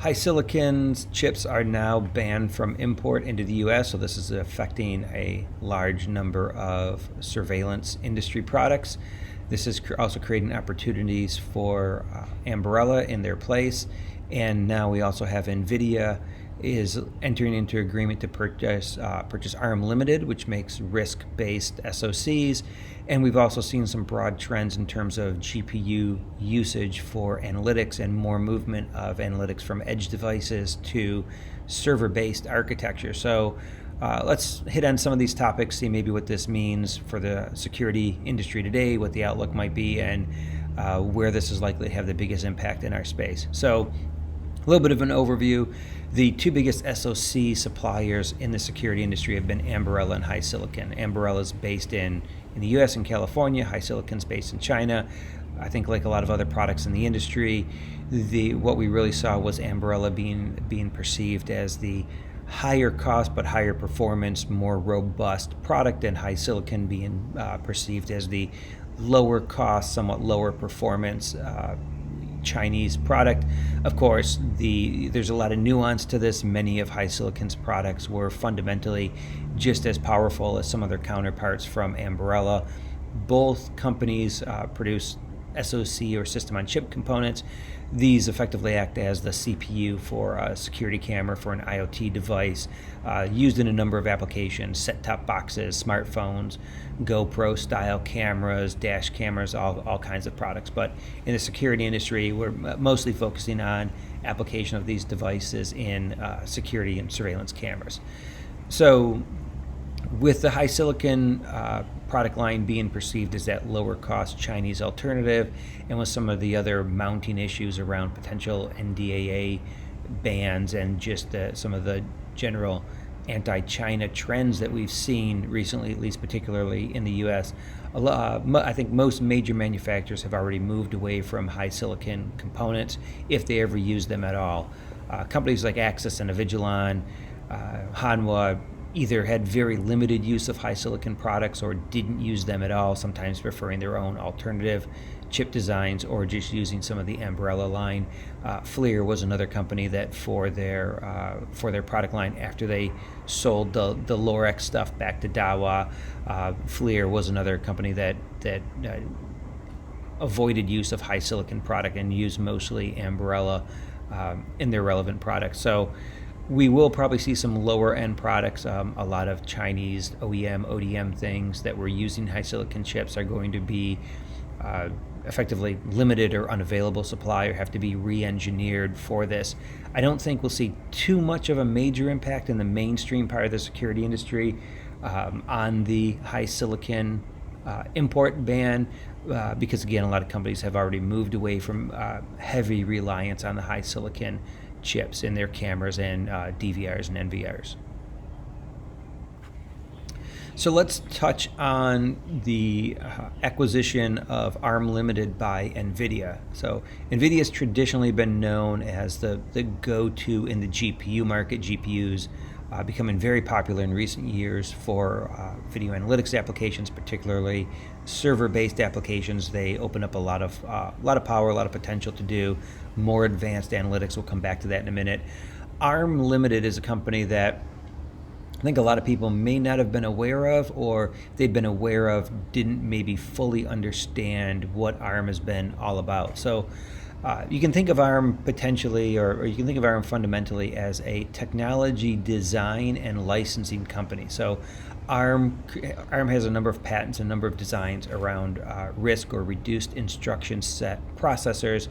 HiSilicon's chips are now banned from import into the US, so this is affecting a large number of surveillance industry products. This is also creating opportunities for Ambarella in their place, and now we also have Nvidia is entering into agreement to purchase ARM Limited, which makes RISC-based SOCs, and we've also seen some broad trends in terms of GPU usage for analytics and more movement of analytics from edge devices to server-based architecture. So let's hit on some of these topics, see maybe what this means for the security industry today, what the outlook might be, and where this is likely to have the biggest impact in our space. So a little bit of an overview. The two biggest SOC suppliers in the security industry have been Ambarella and HiSilicon. Ambarella is based in the US and California. HiSilicon is based in China. I think like a lot of other products in the industry, what we really saw was Ambarella being perceived as the higher cost but higher performance, more robust product, and HiSilicon being perceived as the lower cost, somewhat lower performance Chinese product. Of course, there's a lot of nuance to this. Many of HiSilicon's products were fundamentally just as powerful as some of their counterparts from Ambarella. Both companies produce SOC or system on chip components. These effectively act as the CPU for a security camera for an IoT device, used in a number of applications: set-top boxes, smartphones, GoPro style cameras, dash cameras, all kinds of products. But in the security industry, we're mostly focusing on application of these devices in security and surveillance cameras. So with the HiSilicon product line being perceived as that lower cost Chinese alternative, and with some of the other mounting issues around potential NDAA bans and just some of the general anti-China trends that we've seen recently, at least particularly in the US, I think most major manufacturers have already moved away from HiSilicon components, if they ever use them at all. Companies like Axis and Avigilon, Hanwha, either had very limited use of HiSilicon products or didn't use them at all, sometimes preferring their own alternative chip designs or just using some of the Ambarella line. FLIR was another company that for their product line, after they sold the Lorex stuff back to Dahua, FLIR was another company that avoided use of HiSilicon product and used mostly Ambarella in their relevant products. So we will probably see some lower end products. A lot of Chinese OEM, ODM things that were using HiSilicon chips are going to be effectively limited or unavailable supply or have to be re-engineered for this. I don't think we'll see too much of a major impact in the mainstream part of the security industry on the HiSilicon import ban, because again, a lot of companies have already moved away from heavy reliance on the HiSilicon chips in their cameras and DVRs and NVRs. So let's touch on the acquisition of ARM Limited by Nvidia. So Nvidia has traditionally been known as the go-to in the GPU market. GPUs becoming very popular in recent years for video analytics applications, particularly server-based applications. They open up a lot of power, a lot of potential to do more advanced analytics. We'll come back to that in a minute. ARM Limited is a company that I think a lot of people may not have been aware of, or they've been aware of, didn't maybe fully understand what ARM has been all about. So you can think of ARM potentially, or you can think of ARM fundamentally as a technology design and licensing company. So ARM has a number of patents, a number of designs around RISC or reduced instruction set processors,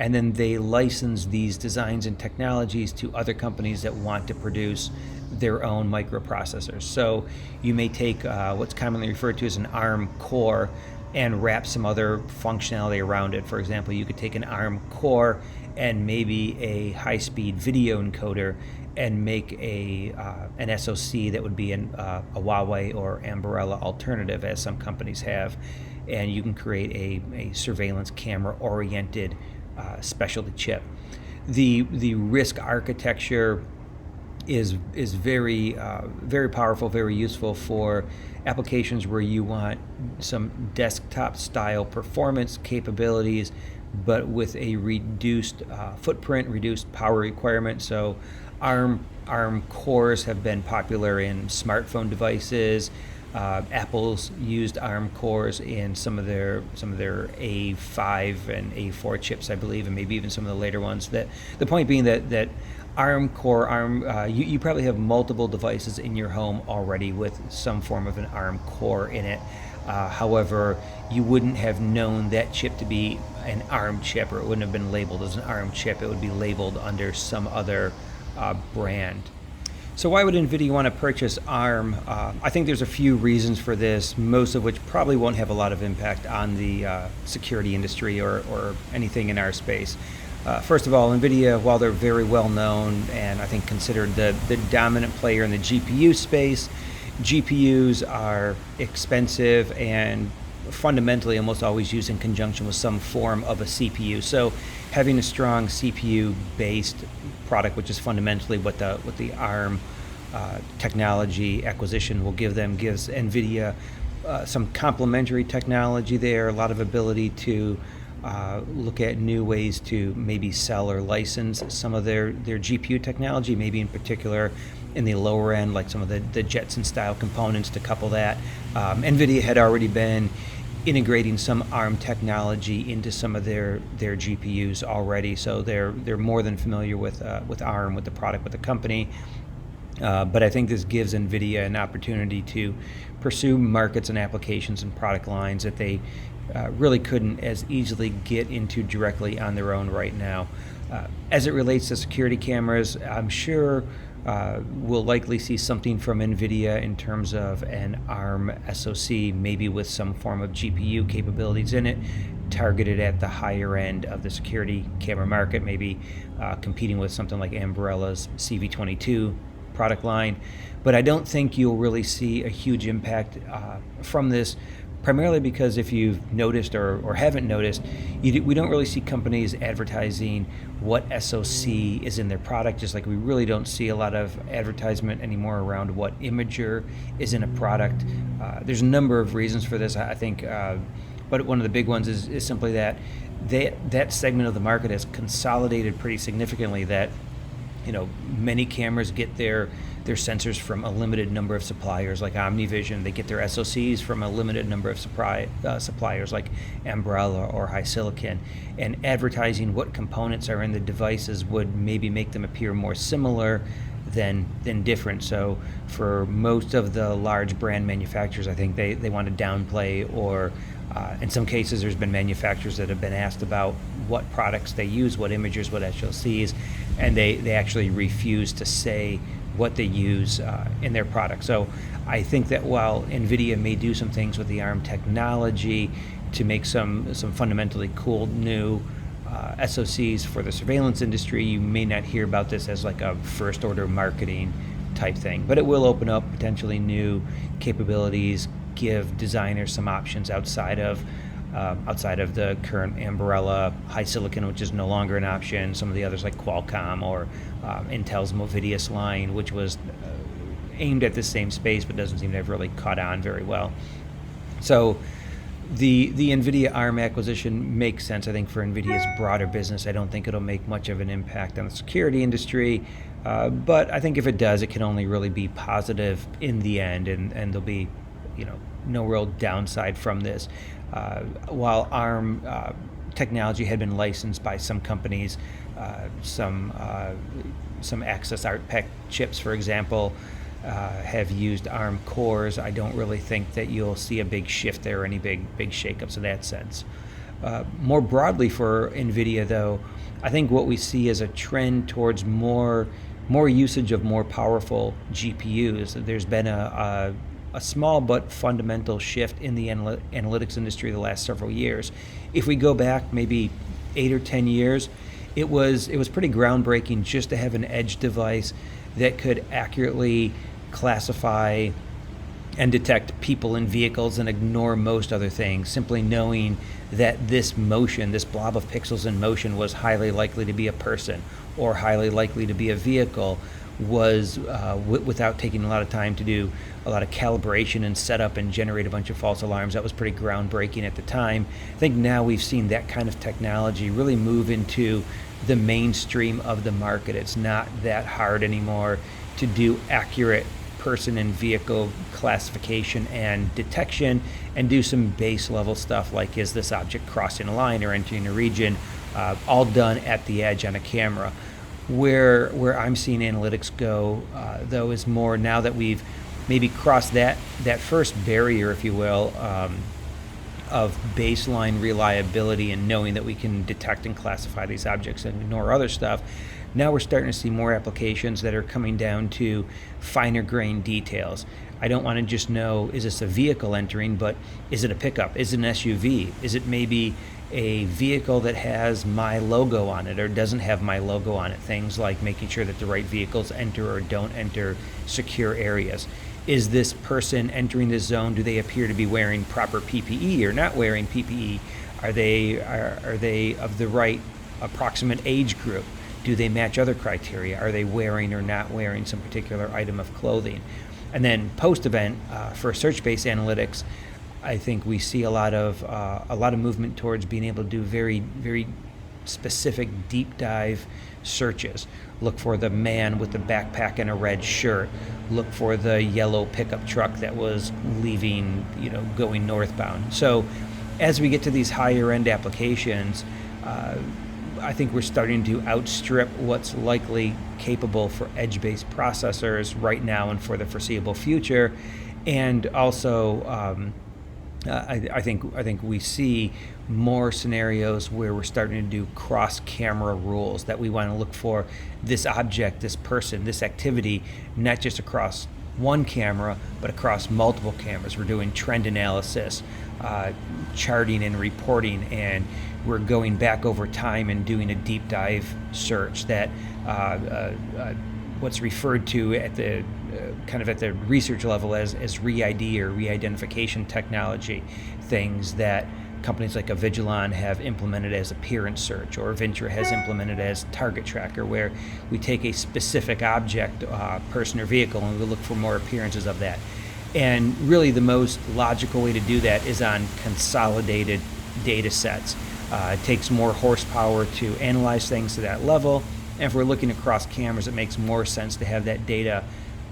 and then they license these designs and technologies to other companies that want to produce their own microprocessors. So you may take what's commonly referred to as an ARM core and wrap some other functionality around it. For example, you could take an ARM core and maybe a high-speed video encoder and make an SOC that would be a Huawei or Ambarella alternative, as some companies have, and you can create a surveillance camera-oriented specialty chip. The RISC architecture is very powerful, very useful for applications where you want some desktop style performance capabilities, but with a reduced footprint, reduced power requirement. So ARM cores have been popular in smartphone devices. Apple's used ARM cores in some of their A5 and A4 chips, I believe, and maybe even some of the later ones. That the point being that ARM core, you probably have multiple devices in your home already with some form of an ARM core in it. However, you wouldn't have known that chip to be an ARM chip, or it wouldn't have been labeled as an ARM chip. It would be labeled under some other brand. So why would Nvidia want to purchase ARM? I think there's a few reasons for this, most of which probably won't have a lot of impact on the security industry or anything in our space. First of all, Nvidia, while they're very well known and I think considered the dominant player in the GPU space, GPUs are expensive and fundamentally almost always used in conjunction with some form of a CPU. So having a strong CPU-based product, which is fundamentally what the ARM technology acquisition will give them, gives Nvidia some complementary technology there, a lot of ability to look at new ways to maybe sell or license some of their GPU technology, maybe in particular in the lower end, like some of the Jetson style components to couple that. Nvidia had already been integrating some ARM technology into some of their GPUs already, so they're more than familiar with ARM, with the product, with the company. But I think this gives Nvidia an opportunity to pursue markets and applications and product lines that they really couldn't as easily get into directly on their own right now. As it relates to security cameras, I'm sure we'll likely see something from Nvidia in terms of an ARM SOC, maybe with some form of GPU capabilities in it, targeted at the higher end of the security camera market, maybe competing with something like Umbrella's CV22 product line. But I don't think you'll really see a huge impact from this, primarily because if you've noticed or haven't noticed, we don't really see companies advertising what SOC is in their product, just like we really don't see a lot of advertisement anymore around what imager is in a product. There's a number of reasons for this, I think, but one of the big ones is simply that segment of the market has consolidated pretty significantly, that many cameras get their sensors from a limited number of suppliers like OmniVision. They get their SOCs from a limited number of suppliers like Umbrella or HiSilicon. And advertising what components are in the devices would maybe make them appear more similar than different. So for most of the large brand manufacturers, I think they want to downplay, or in some cases there's been manufacturers that have been asked about what products they use, what imagers, what SOCs, and they actually refuse to say what they use in their product. So I think that while Nvidia may do some things with the ARM technology to make some fundamentally cool new SOCs for the surveillance industry, you may not hear about this as like a first order marketing type thing, but it will open up potentially new capabilities, give designers some options outside of the current Umbrella, HiSilicon, which is no longer an option, some of the others like Qualcomm or Intel's Movidius line, which was aimed at the same space but doesn't seem to have really caught on very well. So the Nvidia ARM acquisition makes sense, I think, for Nvidia's broader business. I don't think it'll make much of an impact on the security industry, but I think if it does, it can only really be positive in the end, and there'll be no real downside from this. While ARM technology had been licensed by some companies, some Access ArtPack chips, for example, have used ARM cores. I don't really think that you'll see a big shift there, or any big shakeups in that sense. More broadly for Nvidia, though, I think what we see is a trend towards more usage of more powerful GPUs. There's been a small but fundamental shift in the analytics industry the last several years. If we go back maybe 8 or 10 years, it was pretty groundbreaking just to have an edge device that could accurately classify and detect people in vehicles and ignore most other things, simply knowing that this blob of pixels in motion, was highly likely to be a person or highly likely to be a vehicle, was without taking a lot of time to do a lot of calibration and setup and generate a bunch of false alarms. That was pretty groundbreaking at the time. I think now we've seen that kind of technology really move into the mainstream of the market. It's not that hard anymore to do accurate person and vehicle classification and detection, and do some base level stuff like, is this object crossing a line or entering a region, all done at the edge on a camera. Where I'm seeing analytics go, though, is more now that we've maybe crossed that first barrier, if you will, of baseline reliability and knowing that we can detect and classify these objects and ignore other stuff. Now we're starting to see more applications that are coming down to finer grain details. I don't want to just know, is this a vehicle entering, but is it a pickup? Is it an SUV? Is it maybe a vehicle that has my logo on it or doesn't have my logo on it? Things like making sure that the right vehicles enter or don't enter secure areas. Is this person entering this zone, do they appear to be wearing proper PPE or not wearing PPE? Are they of the right approximate age group? Do they match other criteria? Are they wearing or not wearing some particular item of clothing? And then post-event, for search-based analytics, I think we see a lot of movement towards being able to do very, very specific deep dive searches. Look for the man with the backpack and a red shirt. Look for the yellow pickup truck that was leaving, going northbound. So as we get to these higher end applications, I think we're starting to outstrip what's likely capable for edge-based processors right now and for the foreseeable future. And also, I think we see more scenarios where we're starting to do cross-camera rules, that we want to look for this object, this person, this activity, not just across one camera, but across multiple cameras. We're doing trend analysis, charting and reporting, and we're going back over time and doing a deep dive search that what's referred to at the kind of at the research level as re-ID or re-identification technology, things that companies like Avigilon have implemented as appearance search, or Venture has implemented as target tracker, where we take a specific object, person or vehicle, and we look for more appearances of that. And really the most logical way to do that is on consolidated data sets. It takes more horsepower to analyze things to that level, and if we're looking across cameras, it makes more sense to have that data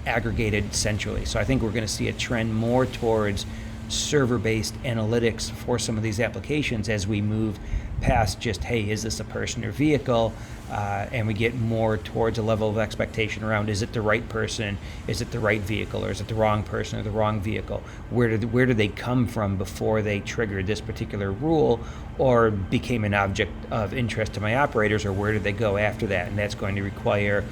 aggregated centrally. So I think we're going to see a trend more towards server-based analytics for some of these applications as we move past just, hey, is this a person or vehicle, and we get more towards a level of expectation around, is it the right person, is it the right vehicle, or is it the wrong person or the wrong vehicle? Where did they come from before they triggered this particular rule or became an object of interest to my operators, or where did they go after that? And that's going to require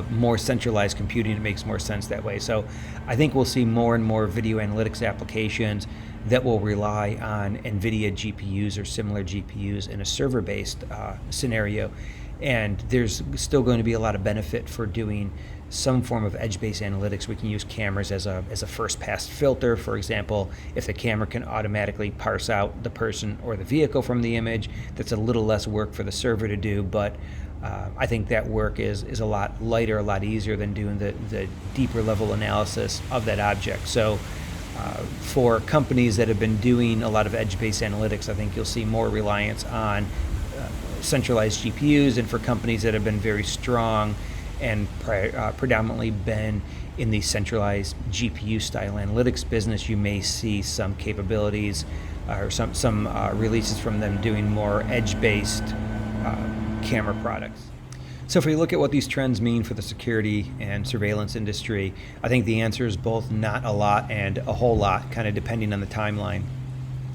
more centralized computing. It makes more sense that way. So I think we'll see more and more video analytics applications that will rely on Nvidia GPUs or similar GPUs in a server-based scenario. And there's still going to be a lot of benefit for doing some form of edge-based analytics. We can use cameras as a first-pass filter. For example, if the camera can automatically parse out the person or the vehicle from the image, that's a little less work for the server to do, but I think that work is a lot lighter, a lot easier than doing the deeper level analysis of that object. So for companies that have been doing a lot of edge-based analytics, I think you'll see more reliance on centralized GPUs, and for companies that have been very strong and predominantly been in the centralized GPU style analytics business, you may see some capabilities or some releases from them doing more edge-based camera products. So if we look at what these trends mean for the security and surveillance industry, I think the answer is both not a lot and a whole lot, kind of depending on the timeline.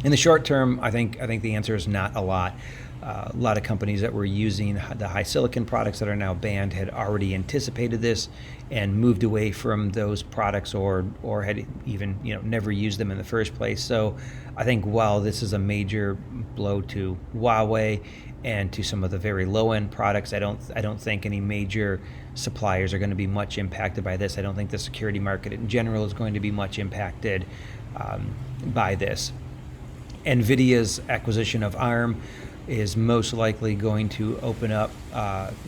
In the short term, I think the answer is not a lot. A lot of companies that were using the HiSilicon products that are now banned had already anticipated this and moved away from those products, or had even never used them in the first place. So I think while this is a major blow to Huawei and to some of the very low-end products, I don't think any major suppliers are going to be much impacted by this. I don't think the security market in general is going to be much impacted by this. Nvidia's acquisition of ARM is most likely going to open up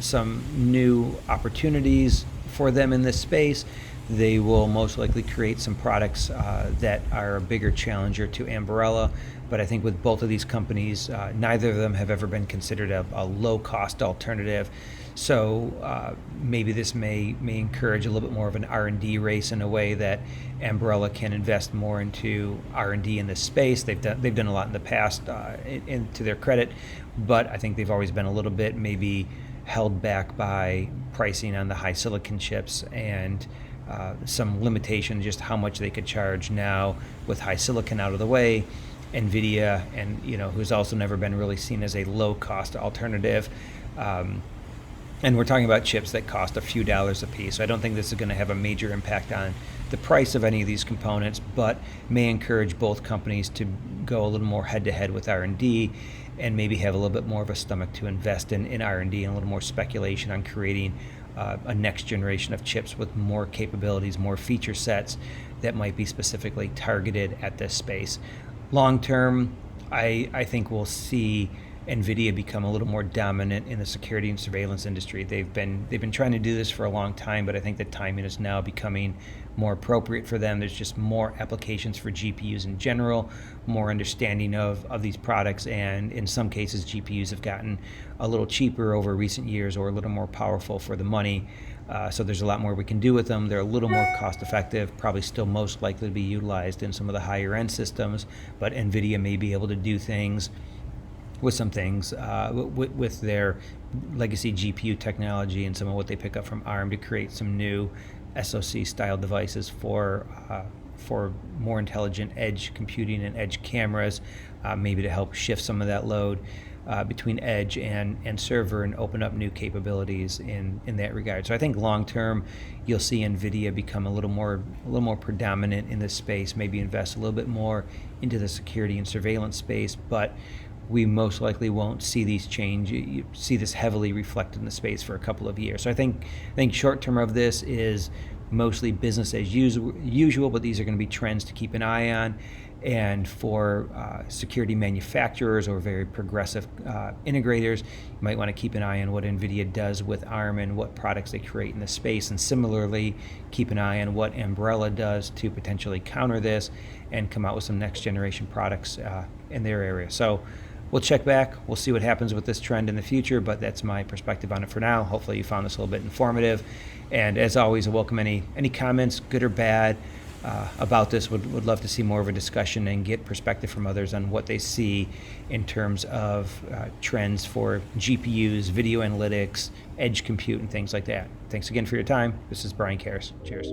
some new opportunities for them in this space. They will most likely create some products that are a bigger challenger to Ambarella. But I think with both of these companies, neither of them have ever been considered a low-cost alternative. So maybe this may encourage a little bit more of an R&D race in a way that Ambarella can invest more into R&D in this space. They've done a lot in the past, to their credit, but I think they've always been a little bit maybe held back by pricing on the HiSilicon chips and some limitation just how much they could charge. Now with HiSilicon out of the way, Nvidia, and who's also never been really seen as a low-cost alternative. And we're talking about chips that cost a few dollars a piece. So I don't think this is going to have a major impact on the price of any of these components, but may encourage both companies to go a little more head-to-head with R&D and maybe have a little bit more of a stomach to invest in R&D and a little more speculation on creating a next generation of chips with more capabilities, more feature sets that might be specifically targeted at this space. Long term, I think we'll see Nvidia become a little more dominant in the security and surveillance industry. They've been trying to do this for a long time, but I think the timing is now becoming more appropriate for them. There's just more applications for GPUs in general, more understanding of these products, and in some cases GPUs have gotten a little cheaper over recent years or a little more powerful for the money. So there's a lot more we can do with them. They're a little more cost effective, probably still most likely to be utilized in some of the higher end systems, but Nvidia may be able to do things with some things with their legacy GPU technology and some of what they pick up from ARM to create some new SOC style devices for more intelligent edge computing and edge cameras, maybe to help shift some of that load between edge and server and open up new capabilities in that regard. So I think long term you'll see Nvidia become a little more predominant in this space, maybe invest a little bit more into the security and surveillance space, but we most likely won't see these change. You see this heavily reflected in the space for a couple of years. So I think short term of this is mostly business as usual, but these are going to be trends to keep an eye on. And for security manufacturers or very progressive integrators, you might want to keep an eye on what Nvidia does with ARM and what products they create in the space. And similarly, keep an eye on what Ambarella does to potentially counter this and come out with some next generation products in their area. So we'll check back. We'll see what happens with this trend in the future, but that's my perspective on it for now. Hopefully you found this a little bit informative. And as always, I welcome any comments, good or bad, about this. Would love to see more of a discussion and get perspective from others on what they see in terms of trends for GPUs, video analytics, edge compute, and things like that. Thanks again for your time. This is Brian Karras. Cheers.